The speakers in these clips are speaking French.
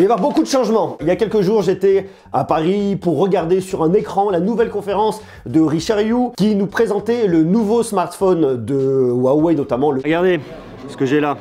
Il va y avoir beaucoup de changements. Il y a quelques jours, j'étais à Paris pour regarder sur un écran la nouvelle conférence de Richard Yu qui nous présentait le nouveau smartphone de Huawei notamment. Regardez ce que j'ai là.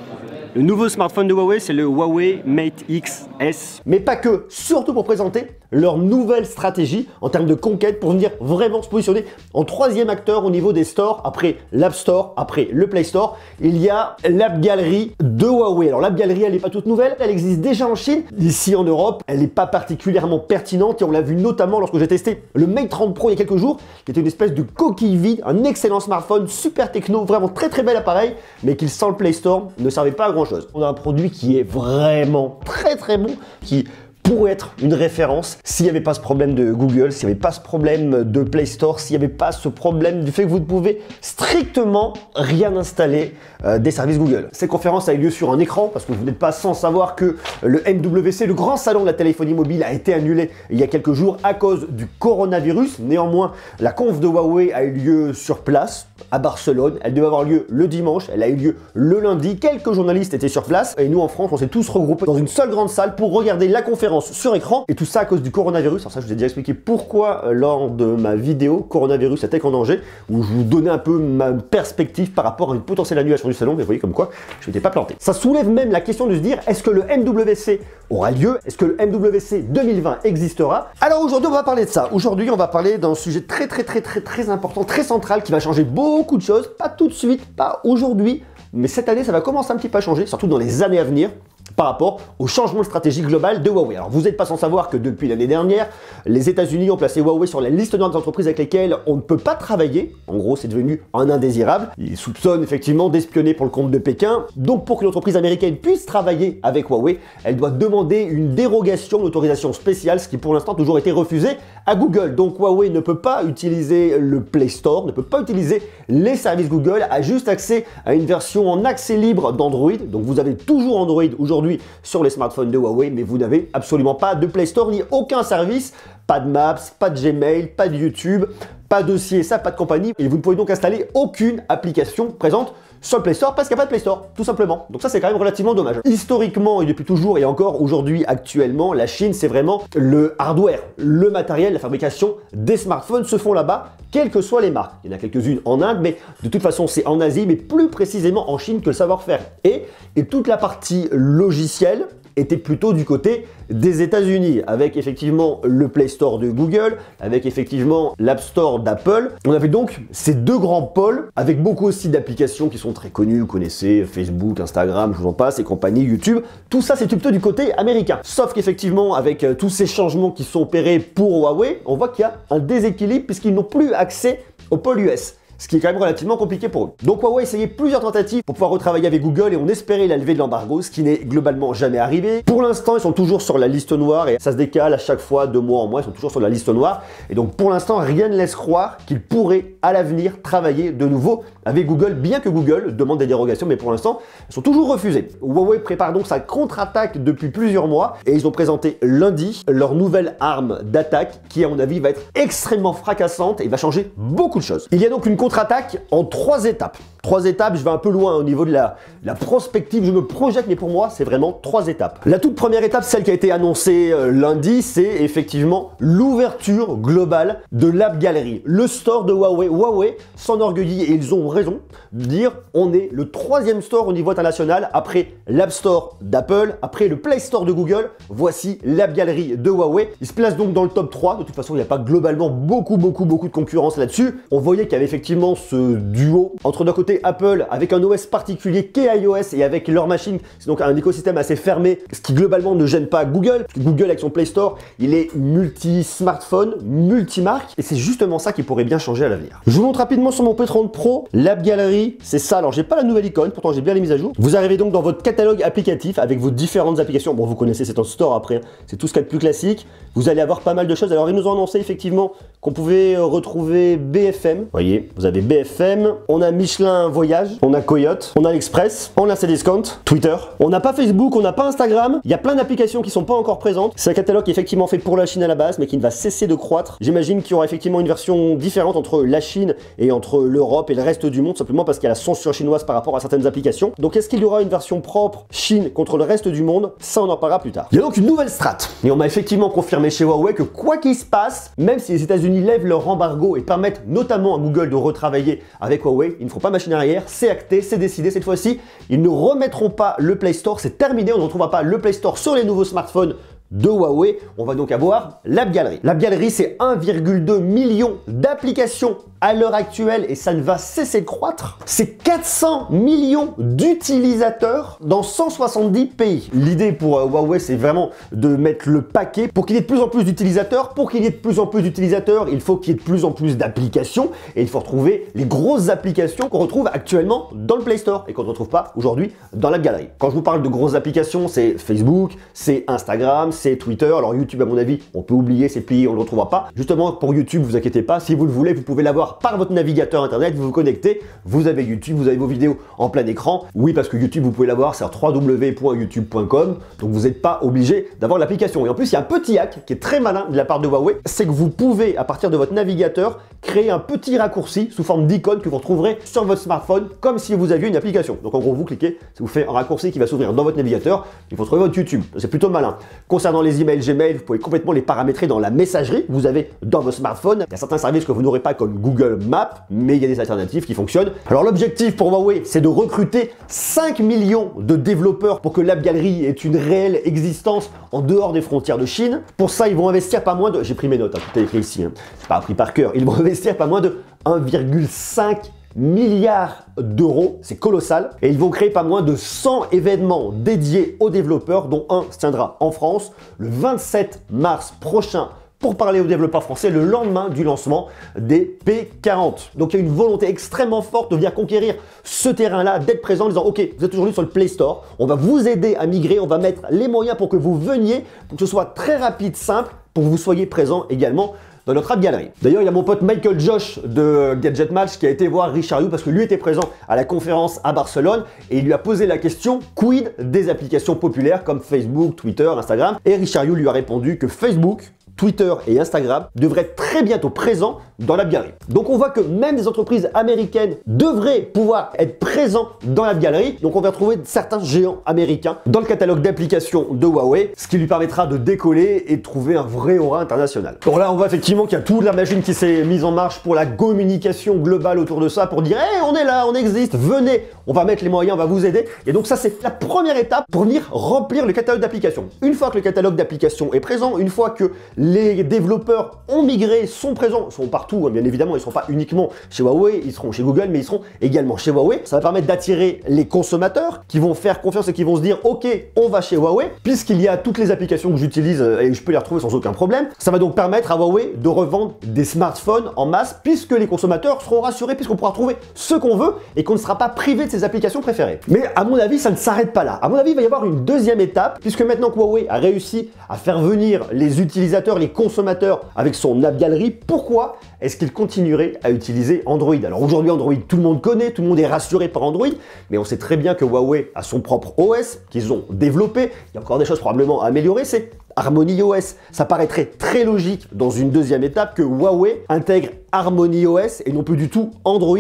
Le nouveau smartphone de Huawei, c'est le Huawei Mate X S. Mais pas que, surtout pour présenter leur nouvelle stratégie en termes de conquête pour venir vraiment se positionner en troisième acteur au niveau des stores. Après l'App Store, après le Play Store, il y a l'App Gallery de Huawei. Alors l'App Gallery, elle n'est pas toute nouvelle, elle existe déjà en Chine. Ici en Europe, elle n'est pas particulièrement pertinente et on l'a vu notamment lorsque j'ai testé le Mate 30 Pro il y a quelques jours, qui était une espèce de coquille vide, un excellent smartphone, super techno, vraiment très bel appareil, mais qui sans le Play Store ne servait pas à grand chose. On a un produit qui est vraiment très bon, qui pourrait être une référence s'il n'y avait pas ce problème de Google, s'il n'y avait pas ce problème de Play Store, s'il n'y avait pas ce problème du fait que vous ne pouvez strictement rien installer des services Google. Cette conférence a eu lieu sur un écran parce que vous n'êtes pas sans savoir que le MWC, le grand salon de la téléphonie mobile, a été annulé il y a quelques jours à cause du coronavirus. Néanmoins, la conf de Huawei a eu lieu sur place à Barcelone. Elle devait avoir lieu le dimanche, elle a eu lieu le lundi. Quelques journalistes étaient sur place et nous en France, on s'est tous regroupés dans une seule grande salle pour regarder la conférence sur écran et tout ça à cause du coronavirus. Alors ça, je vous ai déjà expliqué pourquoi lors de ma vidéo coronavirus attaque en danger, où je vous donnais un peu ma perspective par rapport à une potentielle annulation du salon, mais vous voyez comme quoi je m'étais pas planté. Ça soulève même la question de se dire, est-ce que le MWC aura lieu? Est-ce que le MWC 2020 existera? Alors aujourd'hui, on va parler de ça. Aujourd'hui, on va parler d'un sujet très important, très central, qui va changer beaucoup de choses, pas tout de suite, pas aujourd'hui, mais cette année, ça va commencer un petit peu à changer, surtout dans les années à venir, par rapport au changement de stratégie globale de Huawei. Alors vous n'êtes pas sans savoir que depuis l'année dernière, les États-Unis ont placé Huawei sur la liste noire des entreprises avec lesquelles on ne peut pas travailler. En gros, c'est devenu un indésirable. Ils soupçonnent effectivement d'espionner pour le compte de Pékin. Donc pour que l'entreprise américaine puisse travailler avec Huawei, elle doit demander une dérogation, une autorisation spéciale, ce qui pour l'instant a toujours été refusé à Google. Donc Huawei ne peut pas utiliser le Play Store, ne peut pas utiliser les services Google, a juste accès à une version en accès libre d'Android. Donc vous avez toujours Android aujourd'hui sur les smartphones de Huawei, mais vous n'avez absolument pas de Play Store ni aucun service, pas de Maps, pas de Gmail, pas de YouTube, pas de ci et ça, pas de compagnie, et vous ne pouvez donc installer aucune application présente sur le Play Store parce qu'il n'y a pas de Play Store, tout simplement. Donc ça, c'est quand même relativement dommage. Historiquement et depuis toujours, et encore aujourd'hui, actuellement, la Chine, c'est vraiment le hardware, le matériel, la fabrication des smartphones se font là-bas, quelles que soient les marques. Il y en a quelques-unes en Inde, mais de toute façon, c'est en Asie, mais plus précisément en Chine que le savoir-faire. Et toute la partie logicielle était plutôt du côté des États-Unis, avec effectivement le Play Store de Google, avec effectivement l'App Store d'Apple. On avait donc ces deux grands pôles, avec beaucoup aussi d'applications qui sont très connues, vous connaissez Facebook, Instagram, je vous en passe, et compagnie, YouTube. Tout ça, c'est plutôt du côté américain. Sauf qu'effectivement, avec tous ces changements qui sont opérés pour Huawei, on voit qu'il y a un déséquilibre puisqu'ils n'ont plus accès au pôle US. Ce qui est quand même relativement compliqué pour eux. Donc Huawei a essayé plusieurs tentatives pour pouvoir retravailler avec Google et on espérait la levée de l'embargo, ce qui n'est globalement jamais arrivé. Pour l'instant, ils sont toujours sur la liste noire et ça se décale à chaque fois, de mois en mois, ils sont toujours sur la liste noire. Et donc pour l'instant, rien ne laisse croire qu'ils pourraient à l'avenir travailler de nouveau avec Google, bien que Google demande des dérogations, mais pour l'instant, elles sont toujours refusées. Huawei prépare donc sa contre-attaque depuis plusieurs mois et ils ont présenté lundi leur nouvelle arme d'attaque qui, à mon avis, va être extrêmement fracassante et va changer beaucoup de choses. Il y a donc une contre-attaque en 3 étapes. 3 étapes, je vais un peu loin au niveau de la prospective, je me projette, mais pour moi, c'est vraiment 3 étapes. La toute première étape, celle qui a été annoncée lundi, c'est effectivement l'ouverture globale de l'App Gallery, le store de Huawei. Huawei s'enorgueillit, et ils ont raison, de dire on est le 3e store au niveau international, après l'App Store d'Apple, après le Play Store de Google, voici l'App Gallery de Huawei. Il se place donc dans le top 3, de toute façon, il n'y a pas globalement beaucoup de concurrence là-dessus. On voyait qu'il y avait effectivement ce duo entre d'un côté Apple avec un OS particulier qu'est iOS et avec leur machine, c'est donc un écosystème assez fermé, ce qui globalement ne gêne pas Google, parce que Google avec son Play Store, il est multi-smartphone, multi-marque, et c'est justement ça qui pourrait bien changer à l'avenir. Je vous montre rapidement sur mon P30 Pro, l'App Gallery, c'est ça. Alors j'ai pas la nouvelle icône, pourtant j'ai bien les mises à jour. Vous arrivez donc dans votre catalogue applicatif avec vos différentes applications. Bon, vous connaissez, c'est un store après, c'est tout ce qu'il y a de plus classique. Vous allez avoir pas mal de choses. Alors ils nous ont annoncé effectivement qu'on pouvait retrouver BFM. Vous voyez, vous avez BFM, on a Michelin Voyage, on a Coyote, on a l'Express, on a Cdiscount, Twitter. On n'a pas Facebook, on n'a pas Instagram. Il y a plein d'applications qui sont pas encore présentes. C'est un catalogue qui est effectivement fait pour la Chine à la base, mais qui ne va cesser de croître. J'imagine qu'il y aura effectivement une version différente entre la Chine et entre l'Europe et le reste du monde, simplement parce qu'il y a la censure chinoise par rapport à certaines applications. Donc est-ce qu'il y aura une version propre Chine contre le reste du monde? Ça, on en parlera plus tard. Il y a donc une nouvelle strate. Et on m'a effectivement confirmé chez Huawei que quoi qu'il se passe, même si les États-Unis lèvent leur embargo et permettent notamment à Google de retravailler avec Huawei, ils ne feront pas machine arrière, c'est acté, c'est décidé cette fois-ci. Ils ne remettront pas le Play Store, c'est terminé, on ne retrouvera pas le Play Store sur les nouveaux smartphones de Huawei. On va donc avoir l'App Gallery. L'App Gallery, c'est 1,2 million d'applications à l'heure actuelle et ça ne va cesser de croître. C'est 400 millions d'utilisateurs dans 170 pays. L'idée pour Huawei, c'est vraiment de mettre le paquet pour qu'il y ait de plus en plus d'utilisateurs. Pour qu'il y ait de plus en plus d'utilisateurs, il faut qu'il y ait de plus en plus d'applications et il faut retrouver les grosses applications qu'on retrouve actuellement dans le Play Store et qu'on ne retrouve pas aujourd'hui dans l'App Gallery. Quand je vous parle de grosses applications, c'est Facebook, c'est Instagram, c'est Twitter. Alors YouTube, à mon avis, on peut oublier, c'est plié, on ne le retrouvera pas. Justement, pour YouTube, vous inquiétez pas, si vous le voulez, vous pouvez l'avoir par votre navigateur internet, vous vous connectez, vous avez YouTube, vous avez vos vidéos en plein écran. Oui, parce que YouTube, vous pouvez l'avoir sur www.youtube.com, donc vous n'êtes pas obligé d'avoir l'application. Et en plus, il y a un petit hack qui est très malin de la part de Huawei, c'est que vous pouvez, à partir de votre navigateur, créer un petit raccourci sous forme d'icône que vous retrouverez sur votre smartphone, comme si vous aviez une application. Donc en gros, vous cliquez, ça vous fait un raccourci qui va s'ouvrir dans votre navigateur, il faut trouver votre YouTube. C'est plutôt malin. Concernant les emails Gmail, vous pouvez complètement les paramétrer dans la messagerie que vous avez dans vos smartphones. Il y a certains services que vous n'aurez pas comme Google Maps, mais il y a des alternatives qui fonctionnent. Alors l'objectif pour Huawei, c'est de recruter 5 millions de développeurs pour que l'App Gallery ait une réelle existence en dehors des frontières de Chine. Pour ça, ils vont investir pas moins de... J'ai pris mes notes, hein, tout est écrit ici, hein. C'est pas appris par cœur. Ils vont investir pas moins de 1,5 milliard d'euros, c'est colossal, et ils vont créer pas moins de 100 événements dédiés aux développeurs, dont un se tiendra en France le 27 mars prochain pour parler aux développeurs français le lendemain du lancement des P40. Donc il y a une volonté extrêmement forte de venir conquérir ce terrain-là, d'être présent en disant ok, vous êtes aujourd'hui sur le Play Store, on va vous aider à migrer, on va mettre les moyens pour que vous veniez, pour que ce soit très rapide, simple, pour que vous soyez présent également dans notre App Gallery. D'ailleurs, il y a mon pote Michael Josh de Gadget Match qui a été voir Richard Yu parce que lui était présent à la conférence à Barcelone et il lui a posé la question quid des applications populaires comme Facebook, Twitter, Instagram, et Richard Yu lui a répondu que Facebook, Twitter et Instagram devraient être très bientôt présents dans l'App Gallery. Donc on voit que même des entreprises américaines devraient pouvoir être présents dans l'App Gallery. Donc on va retrouver certains géants américains dans le catalogue d'applications de Huawei, ce qui lui permettra de décoller et de trouver un vrai aura international. Donc là on voit effectivement qu'il y a toute la machine qui s'est mise en marche pour la communication globale autour de ça, pour dire hey, on est là, on existe, venez, on va mettre les moyens, on va vous aider. Et donc ça c'est la première étape pour venir remplir le catalogue d'applications. Une fois que le catalogue d'applications est présent, une fois que les développeurs ont migré, sont présents, sont partout, hein, bien évidemment, ils ne seront pas uniquement chez Huawei, ils seront chez Google, mais ils seront également chez Huawei. Ça va permettre d'attirer les consommateurs qui vont faire confiance et qui vont se dire ok, on va chez Huawei, puisqu'il y a toutes les applications que j'utilise et je peux les retrouver sans aucun problème. Ça va donc permettre à Huawei de revendre des smartphones en masse, puisque les consommateurs seront rassurés, puisqu'on pourra trouver ce qu'on veut et qu'on ne sera pas privé de ses applications préférées. Mais à mon avis, ça ne s'arrête pas là. À mon avis, il va y avoir une deuxième étape, puisque maintenant que Huawei a réussi à faire venir les utilisateurs, les consommateurs avec son App Gallery, pourquoi est-ce qu'il continuerait à utiliser Android? Alors aujourd'hui, Android, tout le monde connaît, tout le monde est rassuré par Android, mais on sait très bien que Huawei a son propre OS qu'ils ont développé. Il y a encore des choses probablement à améliorer, c'est Harmony OS. Ça paraîtrait très logique dans une deuxième étape que Huawei intègre Harmony OS et non plus du tout Android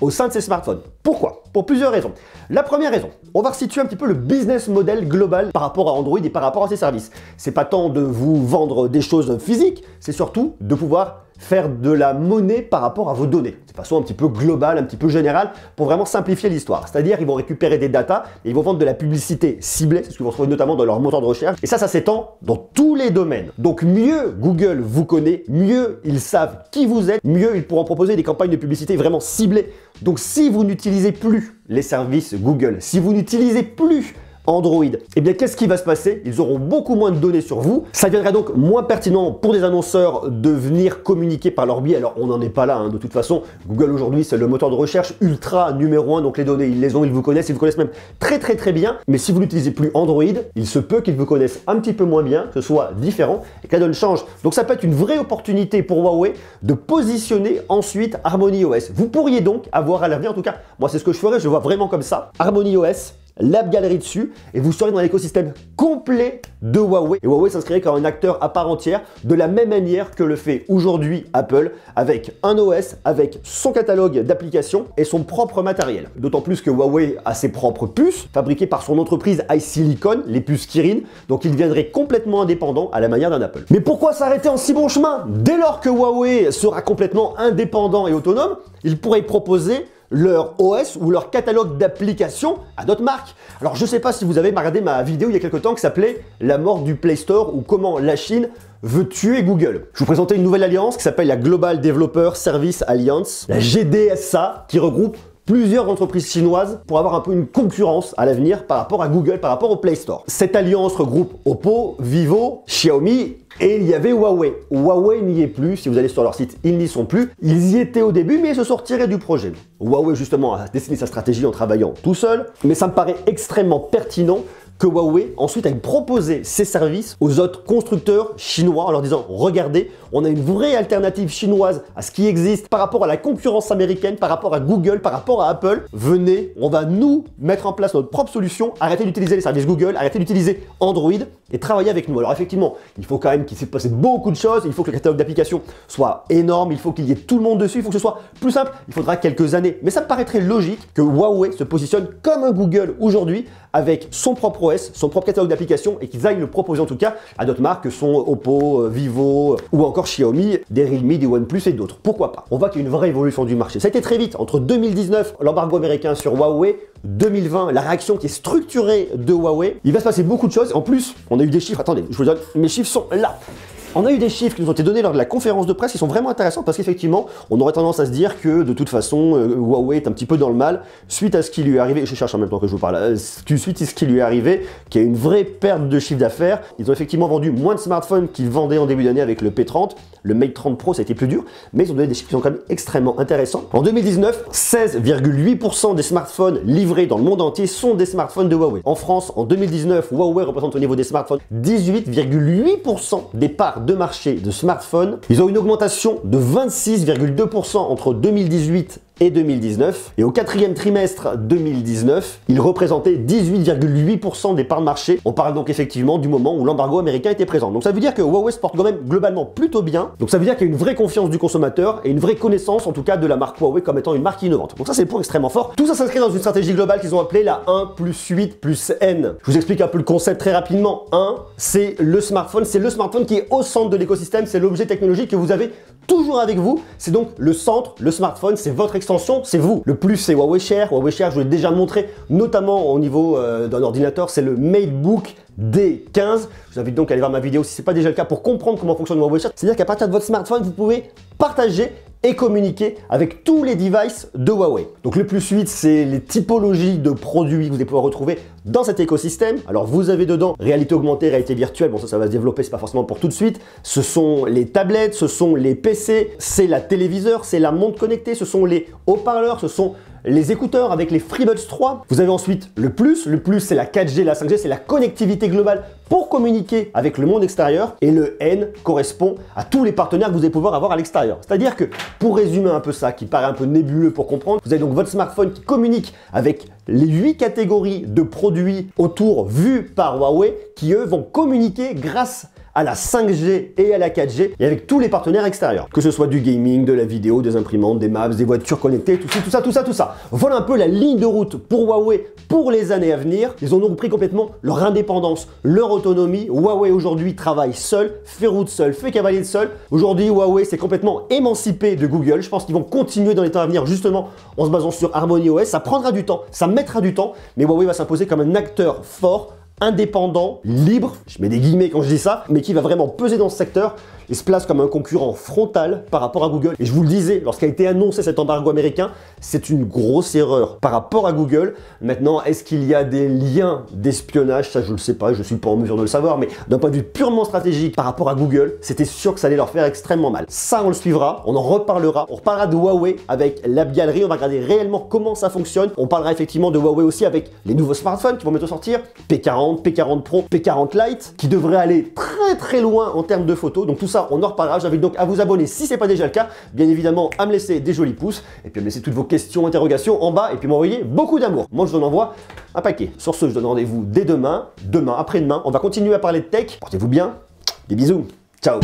au sein de ses smartphones. Pourquoi? Pour plusieurs raisons. La première raison, on va resituer un petit peu le business model global par rapport à Android et par rapport à ses services. C'est pas tant de vous vendre des choses physiques, c'est surtout de pouvoir faire de la monnaie par rapport à vos données. De façon un petit peu globale, un petit peu générale, pour vraiment simplifier l'histoire. C'est-à-dire ils vont récupérer des datas et ils vont vendre de la publicité ciblée, c'est ce qu'ils vont trouver notamment dans leur moteur de recherche. Et ça s'étend dans tous les domaines. Donc mieux Google vous connaît, mieux ils savent qui vous êtes, mieux ils pourront proposer des campagnes de publicité vraiment ciblées. Donc si vous n'utilisez plus les services Google, si vous n'utilisez plus Android. Et bien qu'est-ce qui va se passer? Ils auront beaucoup moins de données sur vous. Ça deviendra donc moins pertinent pour des annonceurs de venir communiquer par leur biais. Alors on n'en est pas là, hein. De toute façon, Google aujourd'hui c'est le moteur de recherche ultra numéro 1, donc les données ils les ont, ils vous connaissent même très bien. Mais si vous n'utilisez plus Android, il se peut qu'ils vous connaissent un petit peu moins bien, que ce soit différent et que la donne change. Donc ça peut être une vraie opportunité pour Huawei de positionner ensuite Harmony OS. Vous pourriez donc avoir à l'avenir, en tout cas, moi c'est ce que je ferais, je le vois vraiment comme ça, Harmony OS, l'App Gallery dessus, et vous serez dans l'écosystème complet de Huawei. Et Huawei s'inscrirait comme un acteur à part entière, de la même manière que le fait aujourd'hui Apple, avec un OS, avec son catalogue d'applications et son propre matériel. D'autant plus que Huawei a ses propres puces, fabriquées par son entreprise iSilicon, les puces Kirin, donc il deviendrait complètement indépendant à la manière d'un Apple. Mais pourquoi s'arrêter en si bon chemin? Dès lors que Huawei sera complètement indépendant et autonome, il pourrait proposer leur OS ou leur catalogue d'applications à d'autres marques. Alors je sais pas si vous avez regardé ma vidéo il y a quelques temps qui s'appelait La mort du Play Store ou comment la Chine veut tuer Google. Je vous présentais une nouvelle alliance qui s'appelle la Global Developer Service Alliance, la GDSA, qui regroupe plusieurs entreprises chinoises pour avoir un peu une concurrence à l'avenir par rapport à Google, par rapport au Play Store. Cette alliance regroupe Oppo, Vivo, Xiaomi et il y avait Huawei. Huawei n'y est plus, si vous allez sur leur site, ils n'y sont plus. Ils y étaient au début, mais ils se sont retirés du projet. Huawei justement a dessiné sa stratégie en travaillant tout seul, mais ça me paraît extrêmement pertinent que Huawei ensuite aille proposer ses services aux autres constructeurs chinois en leur disant regardez, on a une vraie alternative chinoise à ce qui existe par rapport à la concurrence américaine, par rapport à Google, par rapport à Apple. Venez, on va nous mettre en place notre propre solution, arrêtez d'utiliser les services Google, arrêtez d'utiliser Android et travaillez avec nous. Alors effectivement, il faut quand même qu'il s'est passé beaucoup de choses, il faut que le catalogue d'applications soit énorme, il faut qu'il y ait tout le monde dessus, il faut que ce soit plus simple, il faudra quelques années. Mais ça me paraîtrait logique que Huawei se positionne comme un Google aujourd'hui avec son propre OS, son propre catalogue d'applications et qu'ils aillent le proposer en tout cas à d'autres marques que sont Oppo, Vivo ou encore Xiaomi, des Realme, des OnePlus et d'autres. Pourquoi pas? On voit qu'il y a une vraie évolution du marché. Ça a été très vite, entre 2019, l'embargo américain sur Huawei, 2020, la réaction qui est structurée de Huawei. Il va se passer beaucoup de choses. En plus, on a eu des chiffres, attendez, je vous donne, mes chiffres sont là. On a eu des chiffres qui nous ont été donnés lors de la conférence de presse qui sont vraiment intéressants parce qu'effectivement, on aurait tendance à se dire que de toute façon, Huawei est un petit peu dans le mal suite à ce qui lui est arrivé. Je cherche en même temps que je vous parle. Suite à ce qui lui est arrivé, qui a une vraie perte de chiffre d'affaires. Ils ont effectivement vendu moins de smartphones qu'ils vendaient en début d'année avec le P30. Le Mate 30 Pro, ça a été plus dur, mais ils ont donné des chiffres qui sont quand même extrêmement intéressants. En 2019, 16,8% des smartphones livrés dans le monde entier sont des smartphones de Huawei. En France, en 2019, Huawei représente au niveau des smartphones 18,8% des parts de marché de smartphones. Ils ont une augmentation de 26,2% entre 2018 et 2019. Et au quatrième trimestre 2019, ils représentaient 18,8% des parts de marché. On parle donc effectivement du moment où l'embargo américain était présent. Donc ça veut dire que Huawei se porte quand même globalement plutôt bien. Donc ça veut dire qu'il y a une vraie confiance du consommateur et une vraie connaissance en tout cas de la marque Huawei comme étant une marque innovante. Donc ça c'est le point extrêmement fort. Tout ça s'inscrit dans une stratégie globale qu'ils ont appelée la 1+8+N. Je vous explique un peu le concept très rapidement. 1, c'est le smartphone qui est au centre de l'écosystème, c'est l'objet technologique que vous avez toujours avec vous. C'est donc le centre, le smartphone, c'est votre extension, c'est vous. Le plus, c'est Huawei Share. Huawei Share, je vous l'ai déjà montré, notamment au niveau d'un ordinateur, c'est le MateBook D15. Je vous invite donc à aller voir ma vidéo si ce n'est pas déjà le cas pour comprendre comment fonctionne Huawei Share. C'est-à-dire qu'à partir de votre smartphone, vous pouvez partager et communiquer avec tous les devices de Huawei. Donc le plus 8, c'est les typologies de produits que vous allez pouvoir retrouver dans cet écosystème. Alors vous avez dedans réalité augmentée, réalité virtuelle, bon ça va se développer, c'est pas forcément pour tout de suite. Ce sont les tablettes, ce sont les PC, c'est la téléviseur, c'est la montre connectée, ce sont les haut-parleurs, ce sont les écouteurs avec les FreeBuds 3. Vous avez ensuite le plus c'est la 4G, la 5G, c'est la connectivité globale pour communiquer avec le monde extérieur. Et le N correspond à tous les partenaires que vous allez pouvoir avoir à l'extérieur. C'est-à-dire que, pour résumer un peu ça, qui paraît un peu nébuleux pour comprendre, vous avez donc votre smartphone qui communique avec les 8 catégories de produits autour vus par Huawei qui eux vont communiquer grâce à la 5G et à la 4G et avec tous les partenaires extérieurs. Que ce soit du gaming, de la vidéo, des imprimantes, des maps, des voitures connectées, tout ça. Voilà un peu la ligne de route pour Huawei pour les années à venir. Ils ont donc pris complètement leur indépendance, leur autonomie. Huawei aujourd'hui travaille seul, fait route seul, fait cavalier seul. Aujourd'hui, Huawei s'est complètement émancipé de Google. Je pense qu'ils vont continuer dans les temps à venir justement en se basant sur Harmony OS. Ça prendra du temps, ça mettra du temps, mais Huawei va s'imposer comme un acteur fort, indépendant, libre, je mets des guillemets quand je dis ça, mais qui va vraiment peser dans ce secteur et se place comme un concurrent frontal par rapport à Google. Et je vous le disais, lorsqu'a été annoncé cet embargo américain, c'est une grosse erreur par rapport à Google. Maintenant, est-ce qu'il y a des liens d'espionnage? Ça, je ne le sais pas, je ne suis pas en mesure de le savoir, mais d'un point de vue purement stratégique par rapport à Google, c'était sûr que ça allait leur faire extrêmement mal. Ça, on le suivra, on en reparlera. On reparlera de Huawei avec l'App Gallery, on va regarder réellement comment ça fonctionne. On parlera effectivement de Huawei aussi avec les nouveaux smartphones qui vont bientôt sortir, P40, P40 Pro, P40 Lite, qui devraient aller très loin en termes de photos. Donc tout ça, on en reparlera. J'invite donc à vous abonner si ce n'est pas déjà le cas. Bien évidemment, à me laisser des jolis pouces et puis à me laisser toutes vos questions, interrogations en bas et puis m'envoyer beaucoup d'amour. Moi, je vous en envoie un paquet. Sur ce, je donne rendez-vous dès demain, après-demain. On va continuer à parler de tech. Portez-vous bien. Des bisous. Ciao.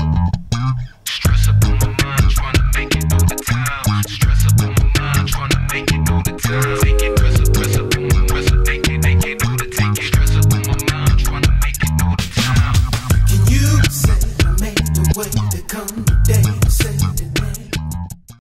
Can you say I made the way to come today?